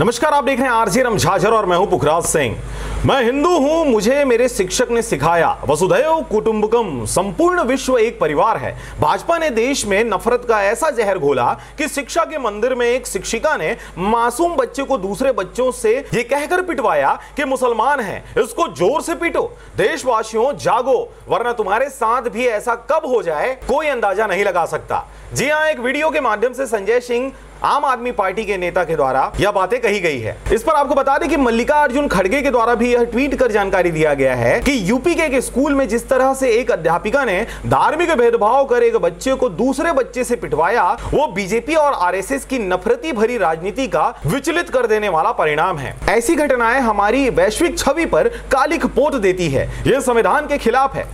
नमस्कार, आप देख रहे हैं आरजे रमझाझर और मैं हूं पुखराज सिंह। मैं हिंदू हूं, मुझे मेरे शिक्षक ने सिखाया वसुधैव कुटुंबकम, संपूर्ण विश्व एक परिवार है। भाजपा ने देश में नफरत का ऐसा जहर घोला कि शिक्षा के मंदिर में एक शिक्षिका ने मासूम बच्चे को दूसरे बच्चों से ये कहकर पिटवाया कि मुसलमान है, इसको जोर से पीटो। देशवासियों जागो, वरना तुम्हारे साथ भी ऐसा कब हो जाए कोई अंदाजा नहीं लगा सकता। जी हां, एक वीडियो के माध्यम से संजय सिंह आम आदमी पार्टी के नेता के द्वारा यह बातें कही गई है। इस पर आपको बता दें कि मल्लिकार्जुन खड़गे के द्वारा भी यह ट्वीट कर जानकारी दिया गया है कि यूपी के एक स्कूल में जिस तरह से एक अध्यापिका ने धार्मिक भेदभाव कर एक बच्चे को दूसरे बच्चे से पिटवाया, वो बीजेपी और आरएसएस की नफरती भरी राजनीति का विचलित कर देने वाला परिणाम है। ऐसी घटनाएं हमारी वैश्विक छवि पर काली पोत देती है, यह संविधान के खिलाफ है।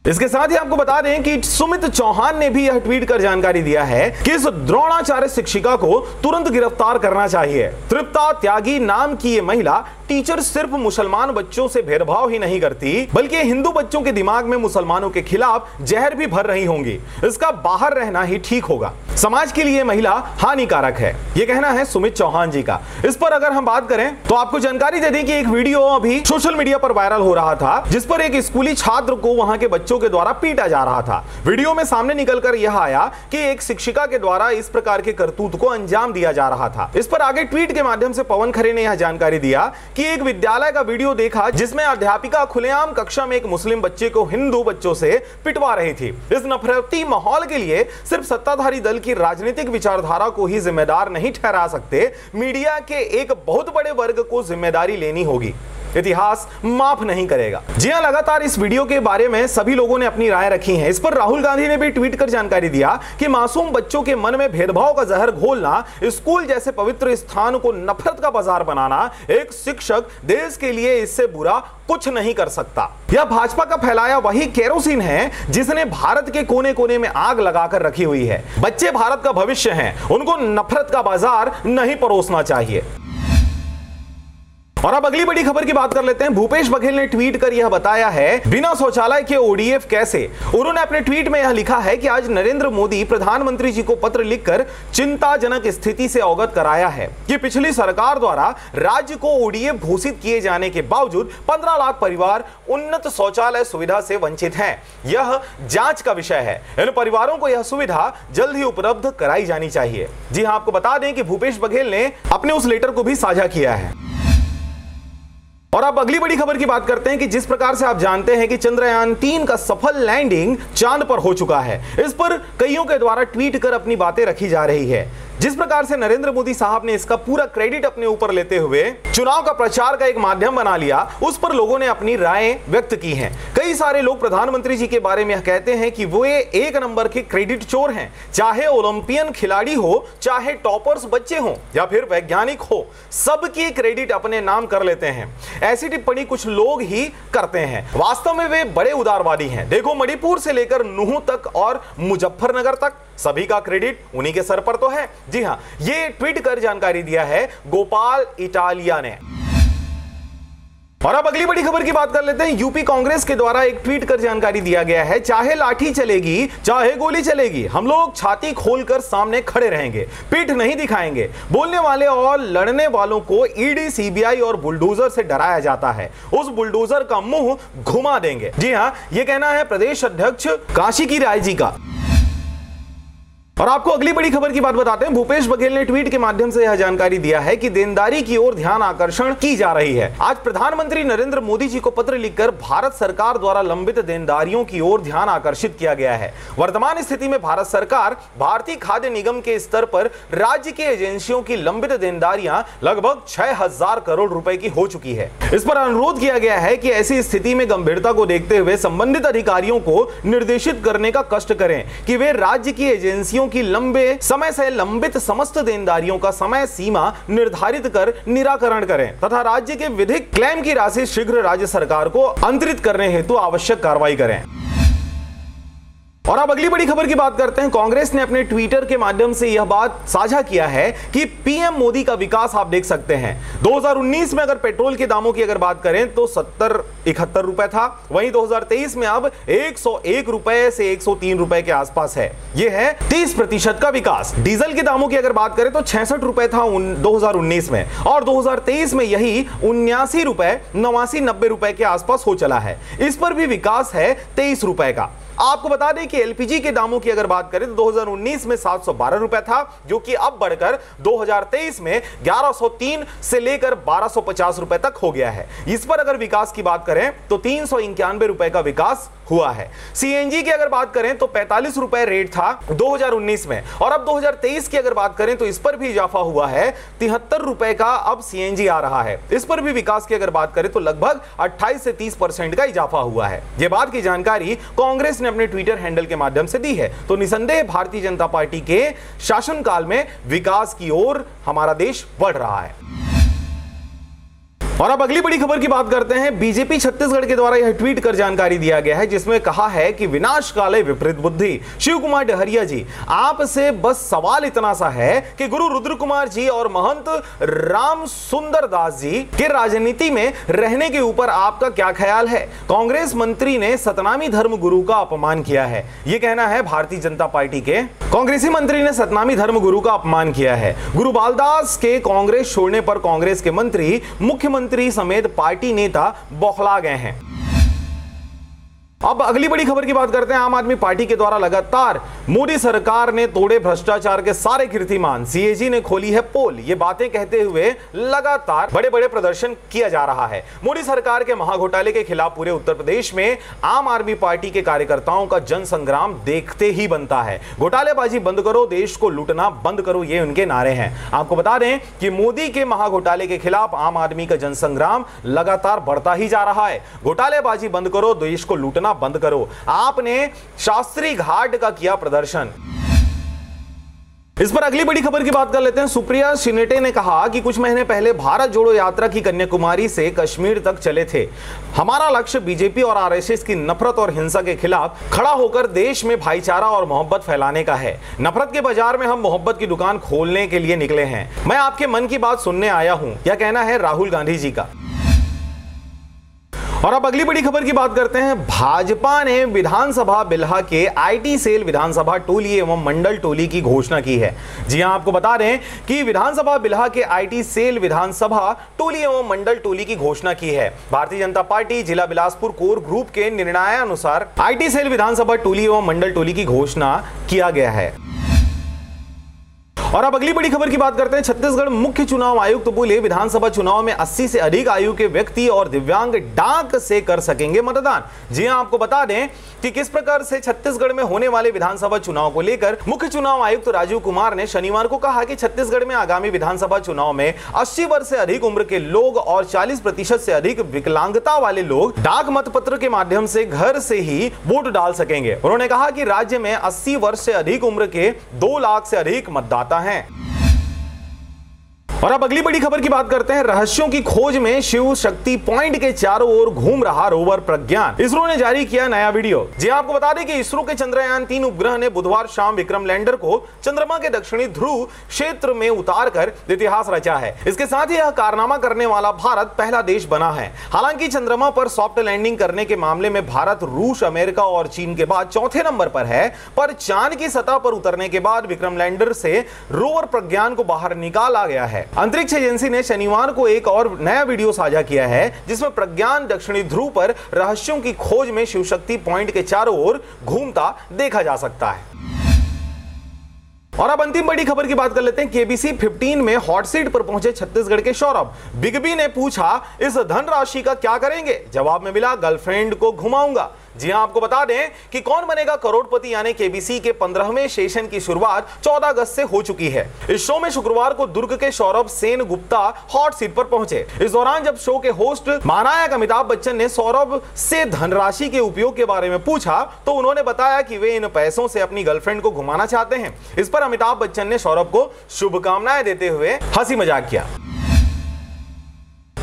इसके साथ ही आपको बता दें कि सुमित चौहान ने भी यह ट्वीट कर जानकारी दिया है कि इस द्रोणाचार्य शिक्षिका को तुरंत गिरफ्तार करना चाहिए। तृप्ता त्यागी नाम की ये महिला टीचर सिर्फ मुसलमान बच्चों से भेदभाव ही नहीं करती, बल्कि हिंदू बच्चों के दिमाग में मुसलमानों के खिलाफ जहर भी भर रही होंगी। इसका बाहर रहना ही ठीक होगा, समाज के लिए महिला हानिकारक है, यह कहना है सुमित चौहान जी का। इस पर अगर हम बात करें तो आपको जानकारी दे दें कि एक वीडियो अभी सोशल मीडिया पर वायरल हो रहा था, जिस पर एक स्कूली छात्र को वहां के बच्चों के द्वारा पीटा जा रहा था। वीडियो में सामने निकलकर यह आया कि एक शिक्षिका के द्वारा इस प्रकार के करतूत को अंजाम दिया जा रहा था। इस पर आगे ट्वीट के माध्यम से पवन खरे ने यह जानकारी दिया कि एक विद्यालय का वीडियो देखा जिसमें अध्यापिका खुलेआम कक्षा में एक मुस्लिम बच्चे को हिंदू बच्चों से पिटवा रही थी। इस नफरती माहौल के लिए सिर्फ सत्ताधारी दल की राजनीतिक विचारधारा को ही जिम्मेदार नहीं ठहरा सकते, मीडिया के एक बहुत बड़े वर्ग को जिम्मेदारी लेनी होगी। इतिहास माफ नहीं करेगा। जी हां, लगातार इस वीडियो के बारे में सभी लोगों ने अपनी राय रखी है। इस पर राहुल गांधी ने भी ट्वीट कर जानकारी दिया कि मासूम बच्चों के मन में भेदभाव का जहर घोलना, स्कूल जैसे पवित्र स्थान को नफरत का बाजार बनाना, एक शिक्षक देश के लिए इससे बुरा कुछ नहीं कर सकता। यह भाजपा का फैलाया वही केरोसिन है जिसने भारत के कोने कोने में आग लगाकर रखी हुई है। बच्चे भारत का भविष्य हैं, उनको नफरत का बाजार नहीं परोसना चाहिए। और अब अगली बड़ी खबर की बात कर लेते हैं। भूपेश बघेल ने ट्वीट कर यह बताया है बिना शौचालय के ओडीएफ कैसे। उन्होंने अपने ट्वीट में यह लिखा है कि आज नरेंद्र मोदी प्रधानमंत्री जी को पत्र लिखकर चिंताजनक स्थिति से अवगत कराया है कि पिछली सरकार द्वारा राज्य को ओडीएफ घोषित किए जाने के बावजूद 15 लाख परिवार उन्नत शौचालय सुविधा से वंचित हैं। यह जांच का विषय है, इन परिवारों को यह सुविधा जल्द ही उपलब्ध कराई जानी चाहिए। जी हां, आपको बता दें कि भूपेश बघेल ने अपने उस लेटर को भी साझा किया है। और अब अगली बड़ी खबर की बात करते हैं कि जिस प्रकार से आप जानते हैं कि चंद्रयान 3 का सफल लैंडिंग चांद पर हो चुका है। इस पर कईयों के द्वारा ट्वीट कर अपनी बातें रखी जा रही है। जिस प्रकार से नरेंद्र मोदी साहब ने इसका पूरा क्रेडिट अपने ऊपर लेते हुए चुनाव का प्रचार का एक माध्यम बना लिया, उस पर लोगों ने अपनी राय व्यक्त की हैं। कई सारे लोग प्रधानमंत्री जी के बारे में कहते हैं कि वो एक नंबर के क्रेडिट चोर हैं, चाहे ओलंपियन खिलाड़ी हो, चाहे टॉपर्स बच्चे हो या फिर वैज्ञानिक हो, सबकी क्रेडिट अपने नाम कर लेते हैं। ऐसी टिप्पणी कुछ लोग ही करते हैं, वास्तव में वे बड़े उदारवादी हैं। देखो, मणिपुर से लेकर नूह तक और मुजफ्फरनगर तक सभी का क्रेडिट उन्हीं के सर पर तो है। जी हां, ये ट्वीट कर जानकारी दिया है गोपाल इटालिया ने। और अब अगली बड़ी खबर की बात कर लेते हैं। यूपी कांग्रेस के द्वारा एक ट्वीट कर जानकारी दिया गया है, चाहे लाठी चलेगी चाहे गोली चलेगी, हम लोग छाती खोलकर सामने खड़े रहेंगे, पीठ नहीं दिखाएंगे। बोलने वाले और लड़ने वालों को ईडी, सीबीआई और बुलडोजर से डराया जाता है, उस बुलडोजर का मुंह घुमा देंगे। जी हां, यह कहना है प्रदेश अध्यक्ष काशी की राय जी का। और आपको अगली बड़ी खबर की बात बताते हैं। भूपेश बघेल ने ट्वीट के माध्यम से यह जानकारी दिया है कि देनदारी की ओर ध्यान आकर्षण की जा रही है। आज प्रधानमंत्री नरेंद्र मोदी जी को पत्र लिखकर भारत सरकार द्वारा लंबित देनदारियों की ओर ध्यान आकर्षित किया गया है। वर्तमान स्थिति में भारत सरकार भारतीय खाद्य निगम के स्तर पर राज्य की एजेंसियों की लंबित देनदारियां लगभग 6000 करोड़ रुपए की हो चुकी है। इस पर अनुरोध किया गया है कि ऐसी स्थिति में गंभीरता को देखते हुए संबंधित अधिकारियों को निर्देशित करने का कष्ट करें कि वे राज्य की एजेंसियों की लंबे समय से लंबित समस्त देनदारियों का समय सीमा निर्धारित कर निराकरण करें तथा राज्य के विधिक क्लेम की राशि शीघ्र राज्य सरकार को अंतरित करने हेतु आवश्यक कार्रवाई करें। और अब अगली बड़ी खबर की बात करते हैं। कांग्रेस ने अपने ट्विटर के माध्यम से यह बात साझा किया है कि पीएम मोदी का विकास आप देख सकते हैं। 2019 में अगर पेट्रोल के दामों की अगर बात करें तो 71 रुपए था, वहीं 2023 में अब 101 रुपए से 103 रुपए के आसपास है। यह है 30% का विकास। डीजल के दामों की अगर बात करें तो 66 रुपए था 2019 में, और 2023 में यही 79 रुपए 89-90 रुपए के आसपास हो चला है। इस पर भी विकास है 23 रुपए का। आपको बता दें कि एलपीजी के दामों की अगर बात करें तो 2019 में 712 रुपए था, जो कि अब बढ़कर 2023 में 1103 से लेकर 1250 रुपए तक हो गया है। इस पर अगर विकास की बात करें तो 391 रुपए का विकास हुआ है। सीएनजी की अगर बात करें तो 45 रुपए रेट था 2019 में, और अब 2023 की अगर बात करें तो इस पर भी इजाफा हुआ है। 73 रुपए का अब सीएनजी आ रहा है। इस पर भी विकास की अगर बात करें तो लगभग 28 से 30% का इजाफा हुआ है। यह बात की जानकारी कांग्रेस ने अपने ट्विटर हैंडल के माध्यम से दी है। तो निसंदेह भारतीय जनता पार्टी के शासनकाल में विकास की ओर हमारा देश बढ़ रहा है। और अब अगली बड़ी खबर की बात करते हैं। बीजेपी छत्तीसगढ़ के द्वारा यह ट्वीट कर जानकारी दिया गया है, जिसमें कहा है कि विनाश काले विपरीत बुद्धि। शिव कुमार डहरिया जी, आपसे बस सवाल इतना सा है कि गुरु रुद्र कुमार जी और महंत राम सुंदर दास जी के राजनीति में रहने के ऊपर आपका क्या ख्याल है? कांग्रेस मंत्री ने सतनामी धर्म गुरु का अपमान किया है। यह कहना है भारतीय जनता पार्टी के कांग्रेसी मंत्री ने सतनामी धर्म गुरु का अपमान किया है। गुरु बालदास के कांग्रेस छोड़ने पर कांग्रेस के मंत्री, मुख्यमंत्री समेत पार्टी नेता बौखला गए हैं। अब अगली बड़ी खबर की बात करते हैं। आम आदमी पार्टी के द्वारा लगातार मोदी सरकार ने तोड़े भ्रष्टाचार के सारे कीर्तिमान, सीएजी ने खोली है पोल, ये बातें कहते हुए लगातार बड़े बड़े प्रदर्शन किया जा रहा है। मोदी सरकार के महाघोटाले के खिलाफ पूरे उत्तर प्रदेश में आम आदमी पार्टी के कार्यकर्ताओं का जन संग्राम देखते ही बनता है। घोटालेबाजी बंद करो, देश को लूटना बंद करो, ये उनके नारे हैं। आपको बता दें कि मोदी के महाघोटाले के खिलाफ आम आदमी का जन संग्राम लगातार बढ़ता ही जा रहा है। घोटालेबाजी बंद करो, देश को लूटना बंद करो। आपने शास्त्री घाट का किया प्रदर्शन। इस पर अगली बड़ी खबर की बात कर लेते हैं। सुप्रिया शिनेटे ने कहा कि कुछ महीने पहले भारत जोड़ो यात्रा की कन्याकुमारी से कश्मीर तक चले थे। हमारा लक्ष्य बीजेपी और आरएसएस की नफरत और हिंसा के खिलाफ खड़ा होकर देश में भाईचारा और मोहब्बत फैलाने का है। नफरत के बाजार में हम मोहब्बत की दुकान खोलने के लिए निकले हैं। मैं आपके मन की बात सुनने आया हूं, यह कहना है राहुल गांधी जी का। और अब अगली बड़ी खबर की बात करते हैं। भाजपा ने विधानसभा बिल्हा के आईटी सेल विधानसभा टोली एवं मंडल टोली की घोषणा की है। जी हां, आपको बता दें कि विधानसभा बिल्हा के आईटी सेल विधानसभा टोली एवं मंडल टोली की घोषणा की है। भारतीय जनता पार्टी जिला बिलासपुर कोर ग्रुप के निर्णयानुसार आईटी सेल विधानसभा टोली एवं मंडल टोली की घोषणा किया गया है। और अब अगली बड़ी खबर की बात करते हैं। छत्तीसगढ़ मुख्य चुनाव आयुक्त बोले विधानसभा चुनाव में 80 से अधिक आयु के व्यक्ति और दिव्यांग डाक से कर सकेंगे मतदान। जी हां, आपको बता दें कि किस प्रकार से छत्तीसगढ़ में होने वाले विधानसभा चुनाव को लेकर मुख्य चुनाव आयुक्त राजीव कुमार ने शनिवार को कहा कि छत्तीसगढ़ में आगामी विधानसभा चुनाव में 80 वर्ष से अधिक उम्र के लोग और 40% से अधिक विकलांगता वाले लोग डाक मतपत्र के माध्यम से घर से ही वोट डाल सकेंगे। उन्होंने कहा कि राज्य में 80 वर्ष से अधिक उम्र के 2 लाख से अधिक मतदाता हैं। और अब अगली बड़ी खबर की बात करते हैं। रहस्यों की खोज में शिव शक्ति पॉइंट के चारों ओर घूम रहा रोवर प्रज्ञान। इसरो ने जारी किया नया वीडियो। जी आपको बता दें कि इसरो के चंद्रयान 3 उपग्रह ने बुधवार शाम विक्रम लैंडर को चंद्रमा के दक्षिणी ध्रुव क्षेत्र में उतारकर इतिहास रचा है। इसके साथ ही यह कारनामा करने वाला भारत पहला देश बना है। हालांकि चंद्रमा पर सॉफ्ट लैंडिंग करने के मामले में भारत रूस, अमेरिका और चीन के बाद चौथे नंबर पर है, पर चांद की सतह पर उतरने के बाद विक्रम लैंडर से रोवर प्रज्ञान को बाहर निकाला गया है। अंतरिक्ष एजेंसी ने शनिवार को एक और नया वीडियो साझा किया है, जिसमें प्रज्ञान दक्षिणी ध्रुव पर रहस्यों की खोज में शिवशक्ति पॉइंट के चारों ओर घूमता देखा जा सकता है। और अब अंतिम बड़ी खबर की बात कर लेते हैं। केबीसी 15 में हॉट सीट पर पहुंचे छत्तीसगढ़ के सौरभ। बिग बी ने पूछा इस धनराशि का क्या करेंगे? जवाब में मिला गर्लफ्रेंड को घुमाऊंगा। जी हां, आपको बता दें कि कौन बनेगा करोड़पति यानी केबीसी के 15वें सेशन की शुरुआत 14 अगस्त से हो चुकी है। इस शो में शुक्रवार को दुर्ग के सौरभ सेन गुप्ता हॉट सीट पर पहुंचे। इस दौरान जब शो के होस्ट महानायक अमिताभ बच्चन ने सौरभ से धनराशि के उपयोग के बारे में पूछा, तो उन्होंने बताया कि वे इन पैसों से अपनी गर्लफ्रेंड को घुमाना चाहते हैं। इस पर अमिताभ बच्चन ने सौरभ को शुभकामनाएं देते हुए हंसी मजाक किया।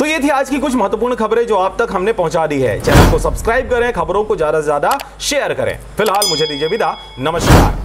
तो ये थी आज की कुछ महत्वपूर्ण खबरें जो आप तक हमने पहुंचा दी है। चैनल को सब्सक्राइब करें, खबरों को ज्यादा से ज्यादा शेयर करें। फिलहाल मुझे दीजिए विदा, नमस्कार।